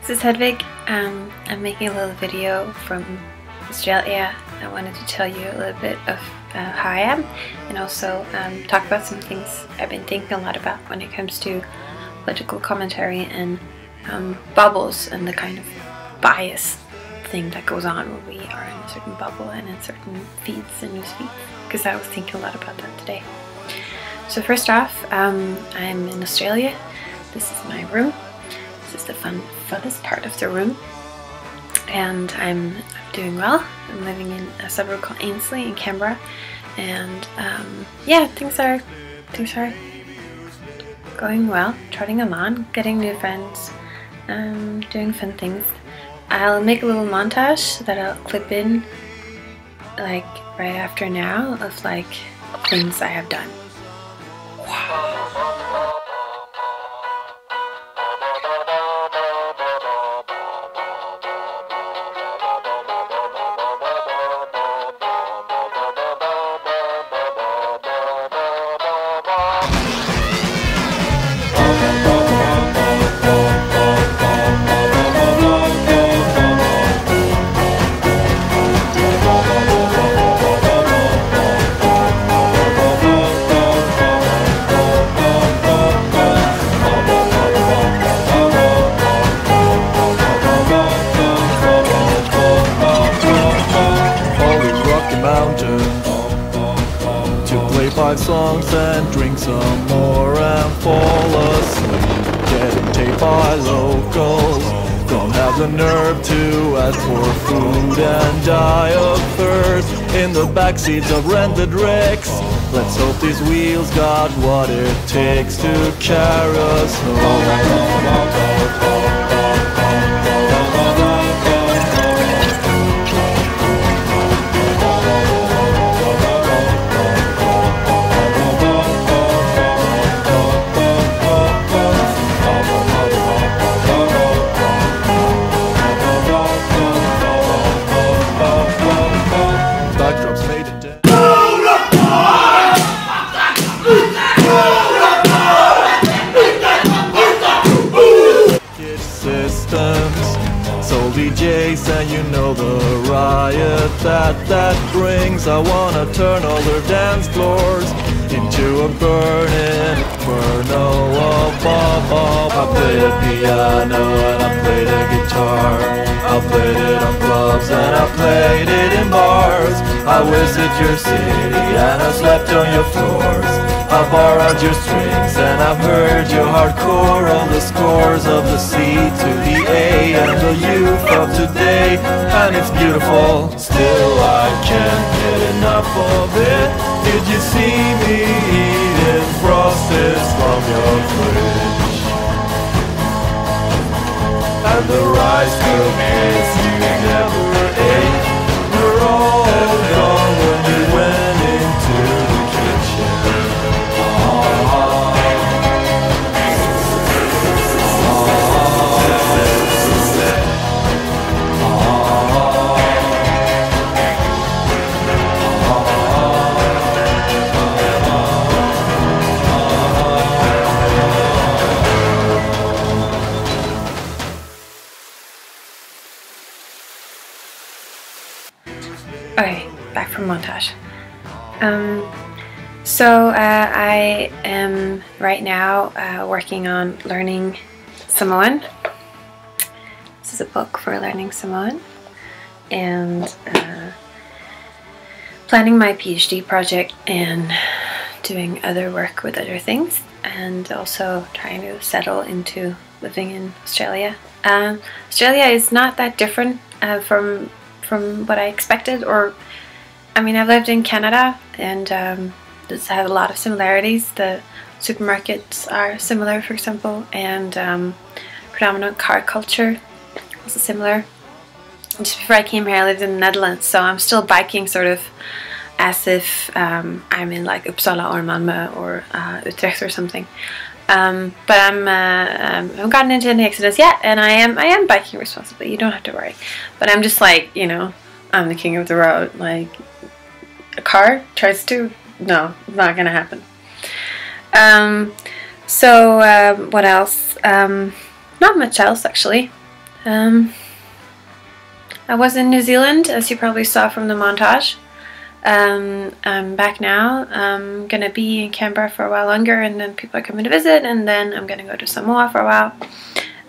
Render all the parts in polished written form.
This is Hedvig. I'm making a little video from Australia. I wanted to tell you a little bit of how I am, and also talk about some things I've been thinking a lot about when it comes to political commentary and bubbles and the kind of bias thing that goes on when we are in a certain bubble and in certain feeds and news feeds, because I was thinking a lot about that today. So first off, I'm in Australia. This is my room. This is the funnest part of the room, and I'm doing well. I'm living in a suburb called Ainslie in Canberra, and yeah, things are going well, trotting along, getting new friends, doing fun things. I'll make a little montage that I'll clip in like right after now of like things I have done. Songs and drink some more and fall asleep, getting taped by locals. Don't have the nerve to ask for food and die of thirst in the backseats of rented wrecks. Let's hope these wheels got what it takes to carry us home. Soul DJs, and you know the riot that brings. I wanna turn all their dance floors into a burning inferno of bop. I played a piano and I played a guitar. I played it on clubs and I played it in bars. I visited your city and I slept on your floors. I borrowed your strings and I've heard you hardcore. All the scores of the C to the A and the youth of today, and it's beautiful. Still I can't get enough of it. Did you see me eating frosties from your fridge? And the rice cookies you never ate were all gone when you went into the kitchen. Okay, back from montage. So I am right now working on learning Samoan. This is a book for learning Samoan, and planning my PhD project and doing other work with other things, and also trying to settle into living in Australia. Australia is not that different from what I expected, or I mean, I've lived in Canada and it's had a lot of similarities. The supermarkets are similar, for example, and predominant car culture was similar. Just before I came here, I lived in the Netherlands, so I'm still biking sort of as if I'm in like Uppsala or Malmö or Utrecht or something. But I haven't gotten into any accidents yet, and I am biking responsibly. You don't have to worry. But I'm just like, you know, I'm the king of the road. Like, a car tries to, no, not gonna happen. What else? Not much else actually. I was in New Zealand, as you probably saw from the montage. I'm back now. I'm gonna be in Canberra for a while longer, and then people are coming to visit, and then I'm gonna go to Samoa for a while.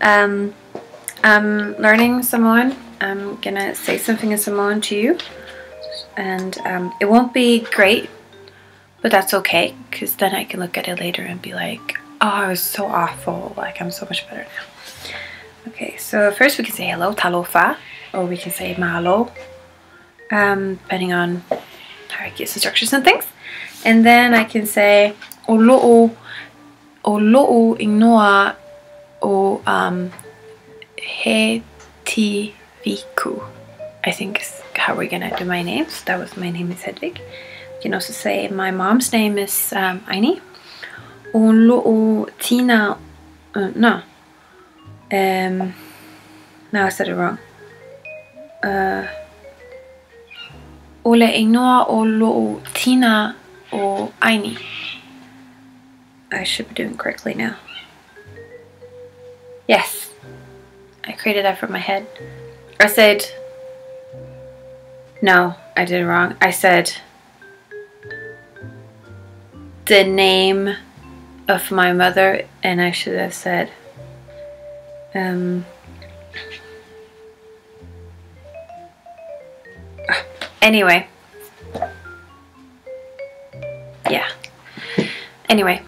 I'm learning Samoan. I'm gonna say something in Samoan to you, and it won't be great, but that's okay, because then I can look at it later and be like, oh, I was so awful, like I'm so much better now. Okay, so first we can say hello, talofa, or we can say mahalo, depending on how I give instructions and things. And then I can say olo'o inoa o he ti viku, I think is how we're gonna do my name. So that was, my name is Hedvig. You can also say my mom's name is Aini. Olo'o tina, no. Now I said it wrong. Ole inoa o lo'o tina o Aini. I should be doing correctly now. Yes. I created that from my head. I said, no, I did it wrong. I said the name of my mother, and I should have said anyway, yeah. Anyway,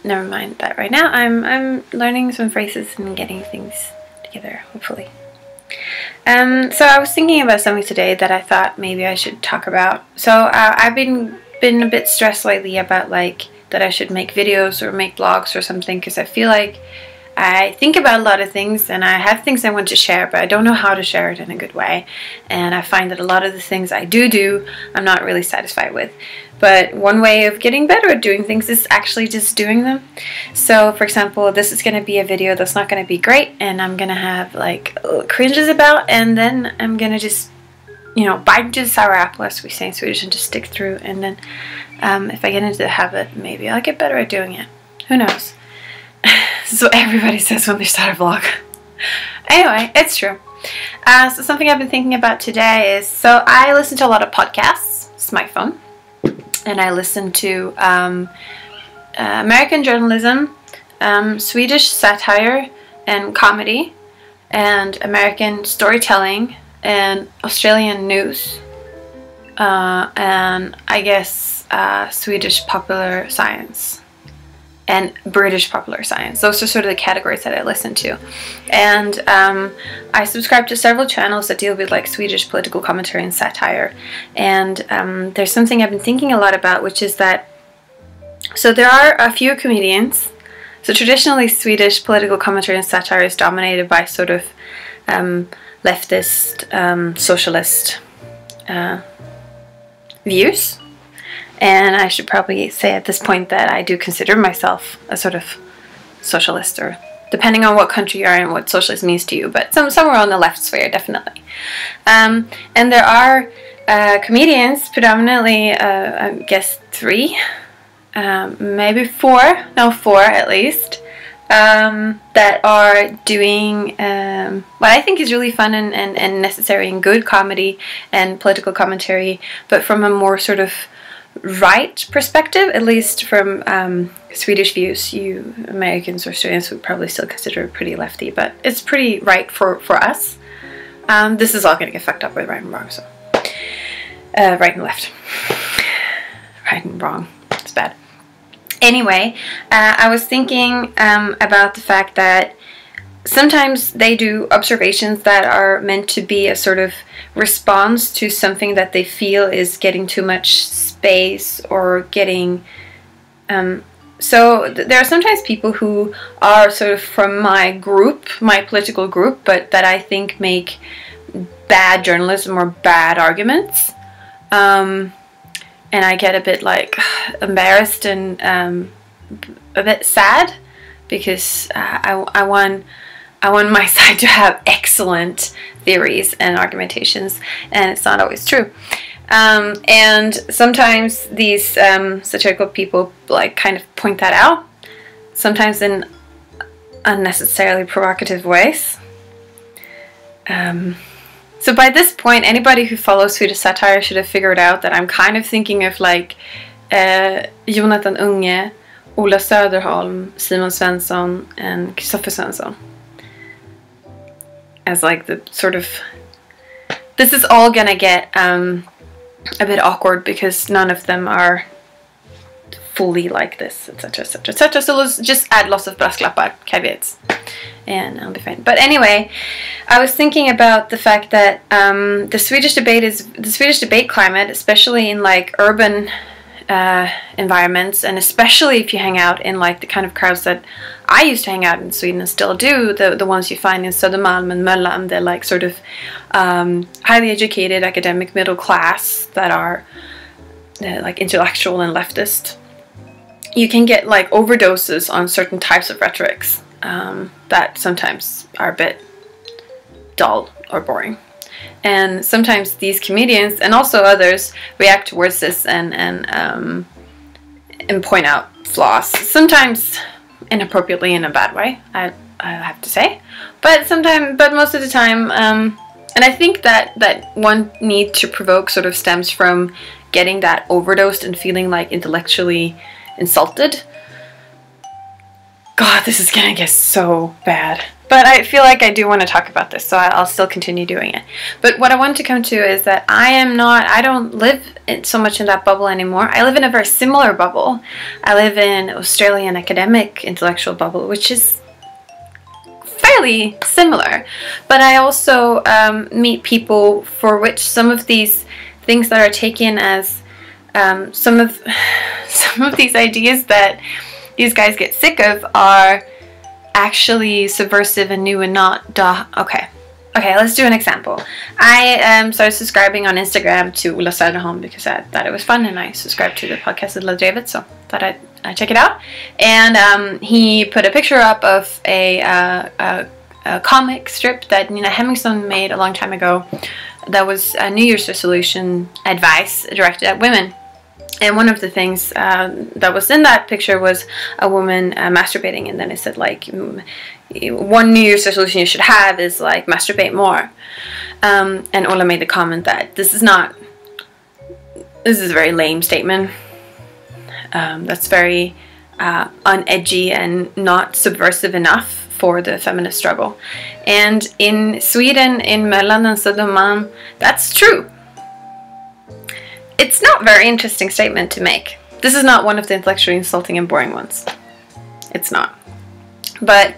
never mind that right now. I'm learning some phrases and getting things together, hopefully. So I was thinking about something today that I thought maybe I should talk about. So I've been a bit stressed lately about like that I should make videos or make blogs or something, because I feel like I think about a lot of things and I have things I want to share, but I don't know how to share it in a good way. And I find that a lot of the things I do, I'm not really satisfied with. But one way of getting better at doing things is actually just doing them. So for example, this is going to be a video that's not going to be great, and I'm going to have like cringes about, and then I'm going to just, you know, bite into the sour apple, as we say in Swedish, and just stick through. And then if I get into the habit, maybe I'll get better at doing it. Who knows? So everybody says when they start a vlog. Anyway, it's true. So something I've been thinking about today is, so I listen to a lot of podcasts. It's my phone. And I listen to American journalism, Swedish satire and comedy, and American storytelling, and Australian news, and I guess Swedish popular science and British popular science. Those are sort of the categories that I listen to. And I subscribe to several channels that deal with like Swedish political commentary and satire. And there's something I've been thinking a lot about, which is that, so there are a few comedians. So traditionally Swedish political commentary and satire is dominated by sort of leftist, socialist views. And I should probably say at this point that I do consider myself a sort of socialist, or depending on what country you are and what socialist means to you, but somewhere on the left sphere, definitely. And there are comedians, predominantly, I guess 3, maybe 4, no 4 at least, that are doing what I think is really fun and necessary and good comedy and political commentary, but from a more sort of right perspective, at least from Swedish views. You Americans or Australians would probably still consider it pretty lefty, but it's pretty right for us. This is all going to get fucked up with right and wrong, so right and left, right and wrong, it's bad. Anyway, I was thinking about the fact that sometimes they do observations that are meant to be a sort of response to something that they feel is getting too much space or getting... so there are sometimes people who are sort of from my group, my political group, but that I think make bad journalism or bad arguments. And I get a bit like embarrassed and a bit sad, because I want my side to have excellent theories and argumentations, and it's not always true. And sometimes these satirical people like kind of point that out, sometimes in unnecessarily provocative ways. So by this point, anybody who follows Swedish satire should have figured out that I'm kind of thinking of like Jonathan Unge, Ola Söderholm, Simon Svensson, and Kristoffer Svensson. As like the sort of... This is all gonna get a bit awkward because none of them are fully like this, etc, etc, etc. So let's just add lots of brasklappar, caveats, and I'll be fine. But anyway, I was thinking about the fact that the Swedish debate climate, especially in like urban environments, and especially if you hang out in like the kind of crowds that I used to hang out in Sweden and still do, the ones you find in Södermalm and Möllan, they're like sort of highly educated academic middle class that are like intellectual and leftist. You can get like overdoses on certain types of rhetorics that sometimes are a bit dull or boring. And sometimes these comedians and also others react towards this and point out flaws. Sometimes inappropriately in a bad way, I have to say. But most of the time, and I think that one need to provoke sort of stems from getting that overdosed and feeling like intellectually insulted. God, this is gonna get so bad. But I feel like I do want to talk about this, so I'll still continue doing it. But what I want to come to is that I don't live so much in that bubble anymore. I live in a very similar bubble. I live in Australian academic intellectual bubble, which is fairly similar. But I also meet people for which some of these things that are taken as some of these ideas that these guys get sick of are actually subversive and new and not duh. Okay, let's do an example. I started subscribing on Instagram to Ola Söderholm because I thought it was fun, and I subscribed to the podcast of Ladrevet, so thought I'd check it out. And he put a picture up of a comic strip that Nina Hemmingsson made a long time ago that was a New Year's resolution advice directed at women. And one of the things that was in that picture was a woman masturbating, and then it said like, one New Year's resolution you should have is like masturbate more. And Ola made the comment that this is a very lame statement. That's very unedgy and not subversive enough for the feminist struggle. And in Sweden, in Möllan and Södermalm, that's true. It's not a very interesting statement to make. This is not one of the intellectually insulting and boring ones. It's not. But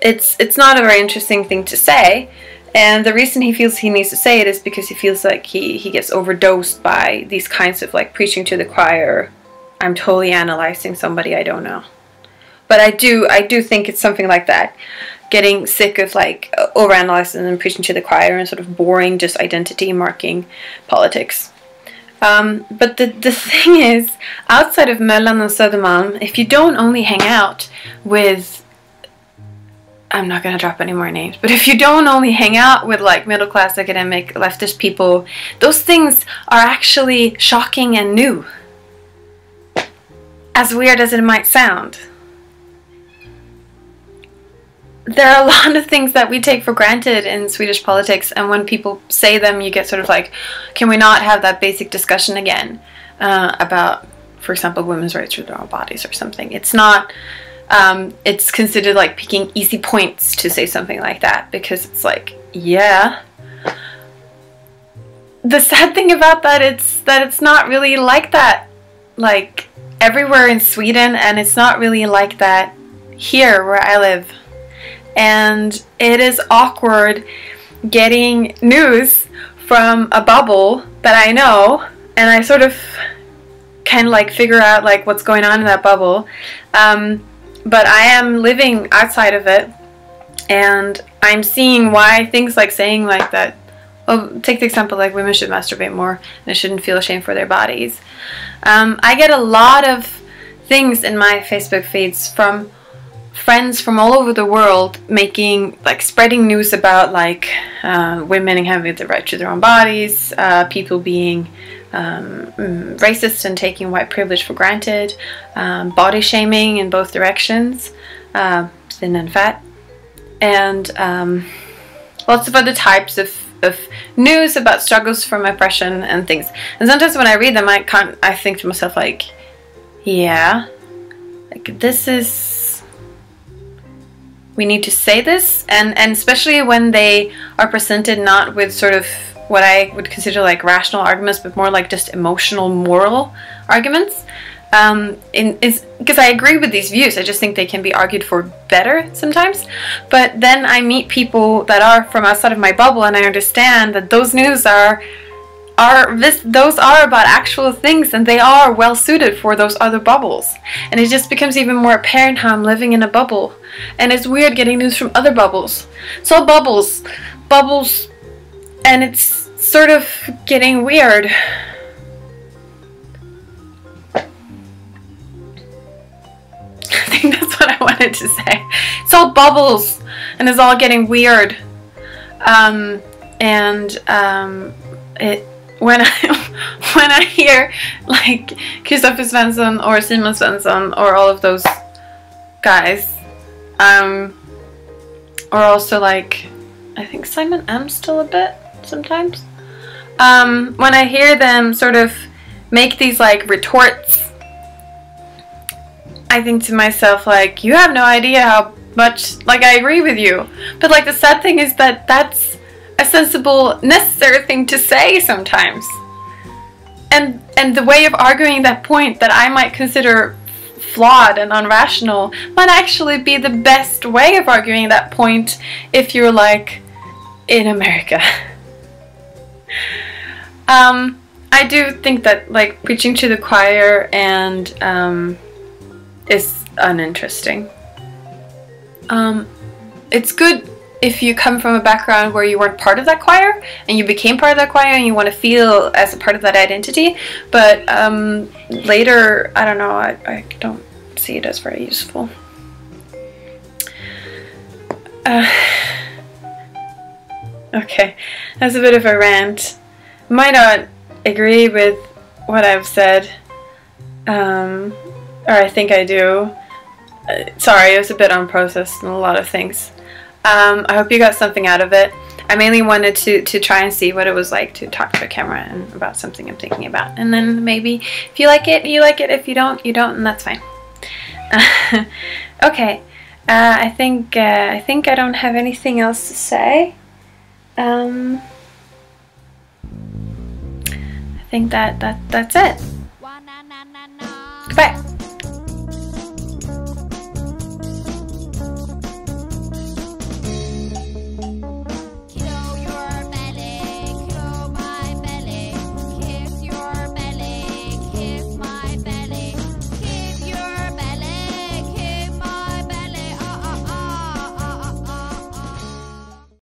it's not a very interesting thing to say. And the reason he feels he needs to say it is because he feels like he gets overdosed by these kinds of like preaching to the choir. I'm totally analyzing somebody I don't know. But I do think it's something like that. Getting sick of like overanalyzing and preaching to the choir and sort of boring just identity marking politics. But the thing is, outside of Möllan and Södermalm, if you don't only hang out with, I'm not gonna drop any more names, but if you don't only hang out with like middle class academic leftist people, those things are actually shocking and new. As weird as it might sound. There are a lot of things that we take for granted in Swedish politics, and when people say them, you get sort of like, can we not have that basic discussion again about, for example, women's rights to their own bodies or something. It's not, it's considered like picking easy points to say something like that, because it's like, yeah. The sad thing about that is that it's not really like that, like, everywhere in Sweden, and it's not really like that here where I live. And it is awkward getting news from a bubble that I know, and I sort of can like figure out like what's going on in that bubble. But I am living outside of it, and I'm seeing why things like saying like that, well, take the example like women should masturbate more and shouldn't feel ashamed for their bodies. I get a lot of things in my Facebook feeds from friends from all over the world making, like, spreading news about like women having the right to their own bodies, people being racist and taking white privilege for granted, body shaming in both directions, thin and fat, and lots of other types of news about struggles from oppression and things. And sometimes when I read them, I think to myself like, yeah, like this is, we need to say this, and especially when they are presented not with sort of what I would consider like rational arguments, but more like just emotional, moral arguments. Because I agree with these views, I just think they can be argued for better sometimes. But then I meet people that are from outside of my bubble, and I understand that those news those are about actual things, and they are well suited for those other bubbles. And it just becomes even more apparent how I'm living in a bubble, and it's weird getting news from other bubbles. So bubbles, and it's sort of getting weird. I think that's what I wanted to say. It's all bubbles, and it's all getting weird. When I hear like Kristoffer Svensson or Simon Svensson or all of those guys, or also like I think Simon M still a bit sometimes. When I hear them sort of make these like retorts, I think to myself like, you have no idea how much, like, I agree with you. But like the sad thing is that that's a sensible, necessary thing to say sometimes. And the way of arguing that point that I might consider flawed and unrational might actually be the best way of arguing that point if you're like in America. I do think that like preaching to the choir and is uninteresting. It's good if you come from a background where you weren't part of that choir and you became part of that choir and you want to feel as a part of that identity, but later, I don't know, I don't see it as very useful. Okay, that's a bit of a rant. Might not agree with what I've said, or I think I do. Sorry, it was a bit unprocessed and a lot of things. I hope you got something out of it. I mainly wanted to try and see what it was like to talk to a camera and about something I'm thinking about. And then maybe if you like it, you like it. If you don't, you don't, and that's fine. Okay, I think I don't have anything else to say. I think that's it. Goodbye.